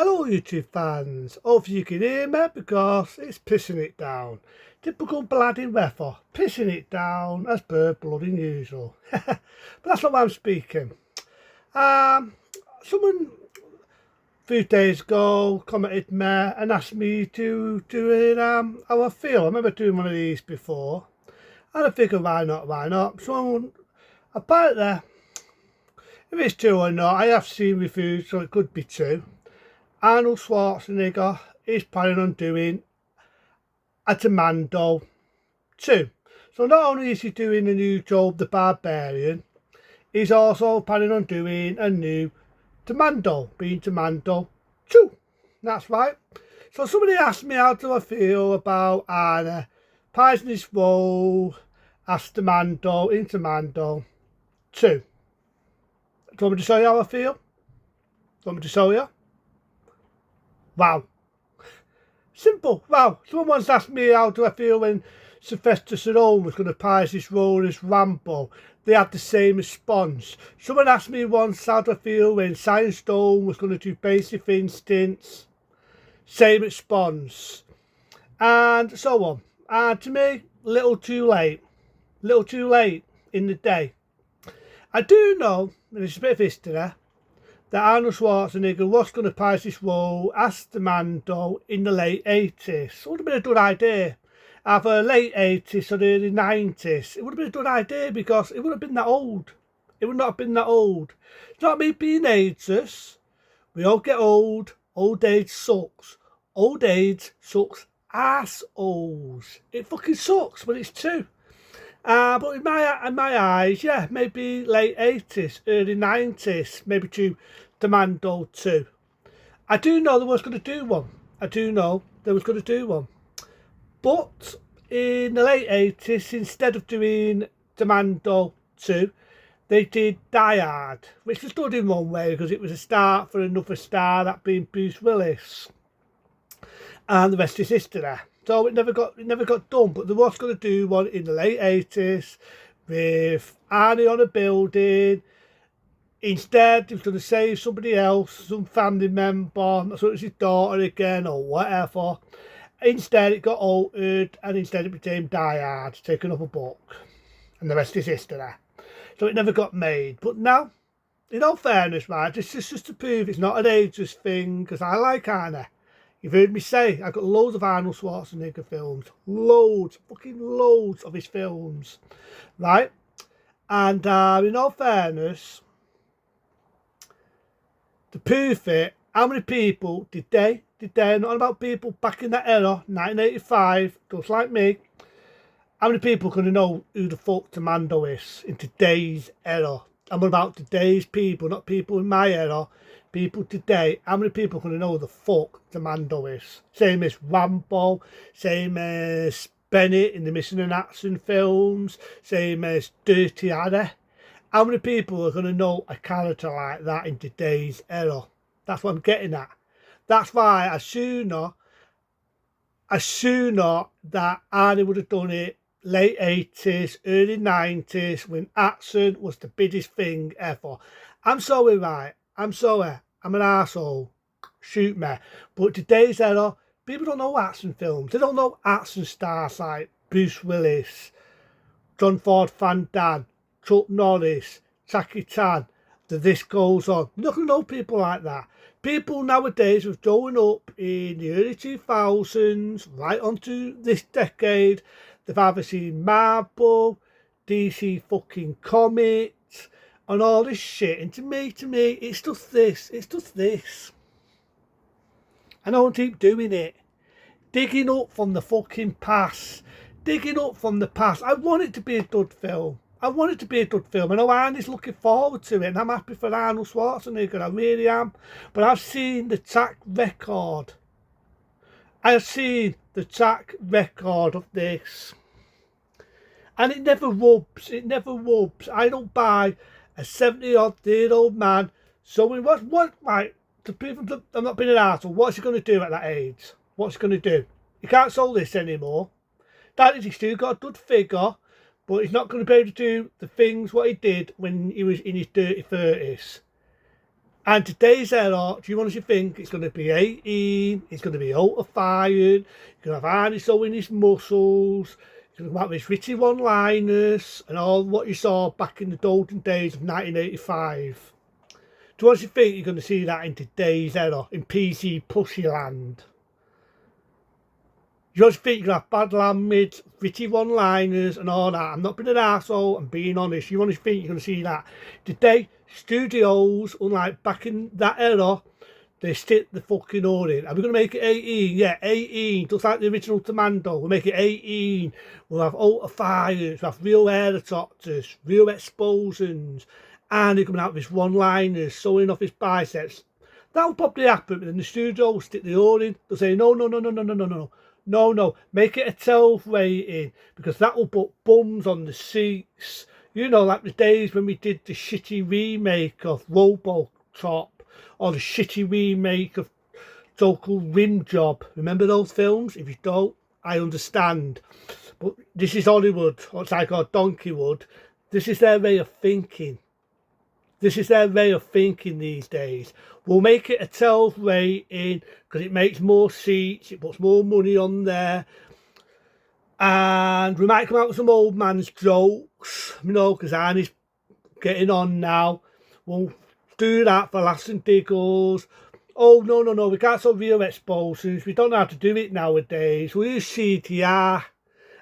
Hello YouTube fans, hopefully you can hear me because it's pissing it down. Typical bladding weather, pissing it down as per bloody usual. But that's not why I'm speaking. Um, Someone a few days ago commented me and asked me to do it how I feel. I remember doing one of these before. And I figured why not. So apparently, if it's true or not, I have seen reviews so it could be true. Arnold Schwarzenegger is planning on doing a Commando 2. So not only is he doing a new Job the Barbarian, he's also planning on doing a new Commando, being Commando 2. That's right. So somebody asked me how do I feel about Arnie reprising his role as Commando in Commando 2. Do you want me to show you how I feel? Do you want me to show you? Wow. Simple. Wow. Someone once asked me how do I feel when Sylvester Stallone was going to reprise his role as Rambo. They had the same response. Someone asked me once how do I feel when Silent Stone was going to do Basic Instincts. Same response. And so on. And to me, little too late. Little too late in the day. I do know, and it's a bit of history, that Arnold Schwarzenegger was going to reprise his role as the Commando in the late 80s. It would have been a good idea. Either late 80s or early 90s. It would have been a good idea because it would have been that old. It would not have been that old. It's not me being ageist. We all get old. Old age sucks. Old age sucks assholes. It fucking sucks, but it's true. But in my eyes, yeah, maybe late 80s, early 90s, maybe to Commando 2. I do know they was going to do one. I do know they was going to do one. But in the late 80s, instead of doing Commando 2, they did Die Hard, which was good in one way because it was a start for another star, that being Bruce Willis. And the rest is history. So it never got done, but they was going to do one in the late 80s with Arnie on a building. Instead, he was going to save somebody else, some family member, so it was his daughter again or whatever. Instead, it got altered and instead it became Die Hard, taking up a book. And the rest is history. So it never got made. But now, in all fairness, right, this is just to prove it's not an ageist thing, because I like Arnie. You've heard me say, I've got loads of Arnold Schwarzenegger films. Loads, fucking loads of his films. Right? And in all fairness, to prove it, how many people did they, not about people back in that era, 1985, just like me, how many people can know who the fuck Commando is in today's era? I'm about today's people, not people in my era. People today, how many people can know the fuck Commando is? Same as Rambo, same as Bennett in the Missing in Action films, same as Dirty Harry. How many people are going to know a character like that in today's era? That's what I'm getting at. That's why I sooner that Arnie would have done it late 80s, early 90s, when action was the biggest thing ever. I'm sorry, right? I'm sorry. I'm an arsehole. Shoot me. But today's era, people don't know action films. They don't know action stars like Bruce Willis, John Ford Van Damme, Chuck Norris, Jackie Chan. This goes on. You're not going to know people like that. People nowadays who've grown up in the early 2000s, right onto this decade, they've either seen Marvel, DC fucking Comics, and all this shit. And to me, it's just this. It's just this. And I won't keep doing it. Digging up from the fucking past. Digging up from the past. I want it to be a good film. I want it to be a good film. I know Arnie's looking forward to it, and I'm happy for Arnold Schwarzenegger. I really am. But I've seen the track record. I have seen the track record of this. And it never rubs. It never rubs. I don't buy a 70-odd-year-old man. So what, right, to people, I'm not being an arsehole, what's he going to do at that age? What's he going to do? He can't sell this anymore. That is, he's still got a good figure, but he's not going to be able to do the things what he did when he was in his dirty 30s. And today's error, do you honestly think it's going to be 18, it's going to be out of fired, you're going to have Arnie showing his muscles, it's going to come out with his witty one-liners, and all what you saw back in the golden days of 1985? Do you honestly think you're going to see that in today's era, in PC Pussyland? You honestly think you're going to have bad language, witty one-liners and all that? I'm not being an arsehole, I'm being honest. You honestly think you're going to see that? Today, studios, unlike back in that era, they stick the fucking order in. Are we going to make it 18? Yeah, 18, just like the original Commando. We'll make it 18. We'll have altar fires, we'll have real helicopters, real explosions, and they're coming out with his one-liners, showing off his biceps. That'll probably happen, but then the studio will stick the order in. They'll say, no, no, no, no, no, no, no, no. No, no, make it a 12 rating, because that will put bums on the seats. You know, like the days when we did the shitty remake of Robocop, or the shitty remake of Total Rim Job. Remember those films? If you don't, I understand. But this is Hollywood, or it's like our Donkeywood. This is their way of thinking. This is their way of thinking these days. We'll make it a 12 rating because it makes more seats, it puts more money on there. And we might come out with some old man's jokes, you know, because Arnie's getting on now. We'll do that for laughs and giggles. Oh, no, no, no, we can't show real explosions. We don't know how to do it nowadays. We use CGI.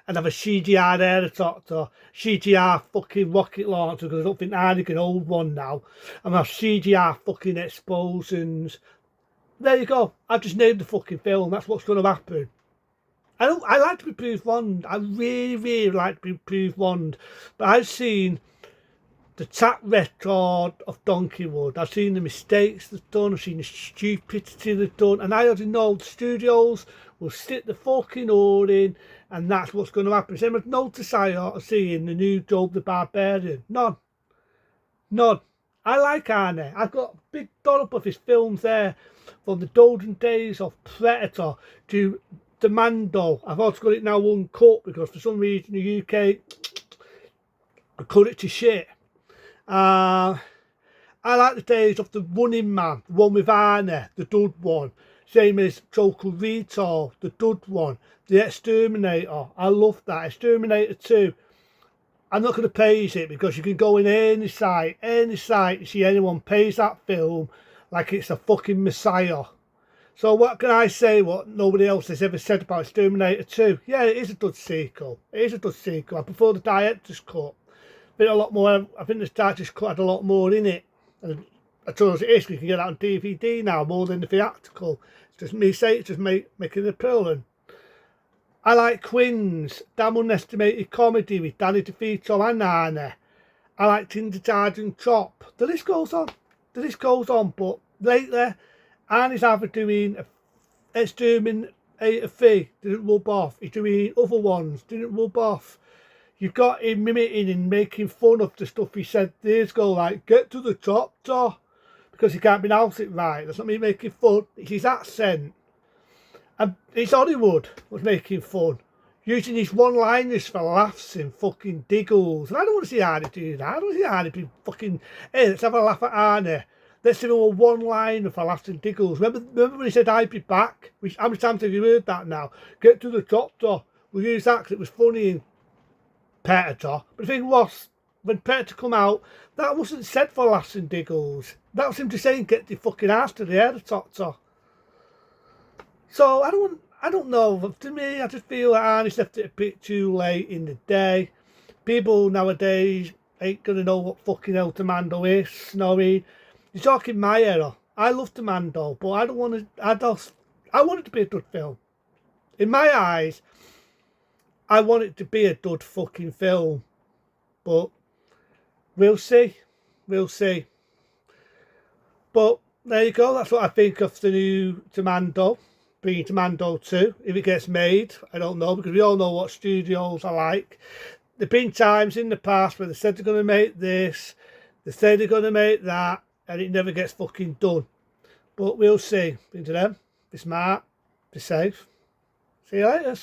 And have a CGI helicopter, CGI fucking rocket launcher, because I don't think Arnie can hold one now. And have CGI fucking explosions. There you go. I've just named the fucking film. That's what's going to happen. I like to be proved wrong. I really, really like to be proved wrong. But I've seen the track record of Donkeywood. I've seen the mistakes they've done. I've seen the stupidity they've done. And I already know the studios will stick the fucking order in, and that's what's going to happen. Same as notice I ought to see in the new Job the Barbarian. None. None. I like Arnie. I've got a big dollop of his films there, from the golden days of Predator to Commando. I've also got it now uncut because for some reason the UK cut it to shit. I like the days of the Running Man, the one with Arnie, the dud one. Same as Total Recall, the dud one. The Exterminator, I love that. Exterminator 2. I'm not going to praise it because you can go in any site to see anyone praise that film like it's a fucking messiah. So what can I say what nobody else has ever said about Exterminator 2? Yeah, it is a good sequel. It is a good sequel. I prefer the director's cut. Bit a lot more. I think the director's cut had a lot more in it. And I told us it is. You can get that on DVD now more than the theatrical. It's just me saying it's just making a pearl. I like Quinn's Damn Unestimated Comedy with Danny DeVito and Arnie. I like Tinder Sergeant Chop. The list goes on. The list goes on. But lately, Arnie's either doing Exterminator 3, didn't rub off. He's doing other ones, didn't rub off. You've got him mimicking and making fun of the stuff he said years ago, like, get to the top, because he can't pronounce it right. That's not me making fun, it's his accent. And it's Hollywood was making fun, using his one-liners for laughs and fucking giggles. And I don't want to see Arnie do that. I don't want to see Arnie be fucking, hey, let's have a laugh at Arnie. Let's give him a one-liner for laughs and giggles. Remember when he said, I'd be back? How many times have you heard that now? Get to the top, we'll use that because it was funny in Predator. But the thing was, when Predator come out, that wasn't said for laughs and giggles. That was him just saying, get the fucking ass to the helicopter. So I don't know. To me, I just feel that Arnie's left it a bit too late in the day. People nowadays ain't gonna know what fucking hell Commando is. You know what I mean? You're talking my era. I love Commando, but I don't want to. I want it to be a good film. In my eyes, I want it to be a good fucking film. But we'll see. We'll see. But there you go. That's what I think of the new Commando. Being Commando 2. If it gets made, I don't know, because we all know what studios are like. There've been times in the past where they said they're going to make this, they say they're going to make that, and it never gets fucking done. But we'll see. Into them. Be smart. Be safe. See you later.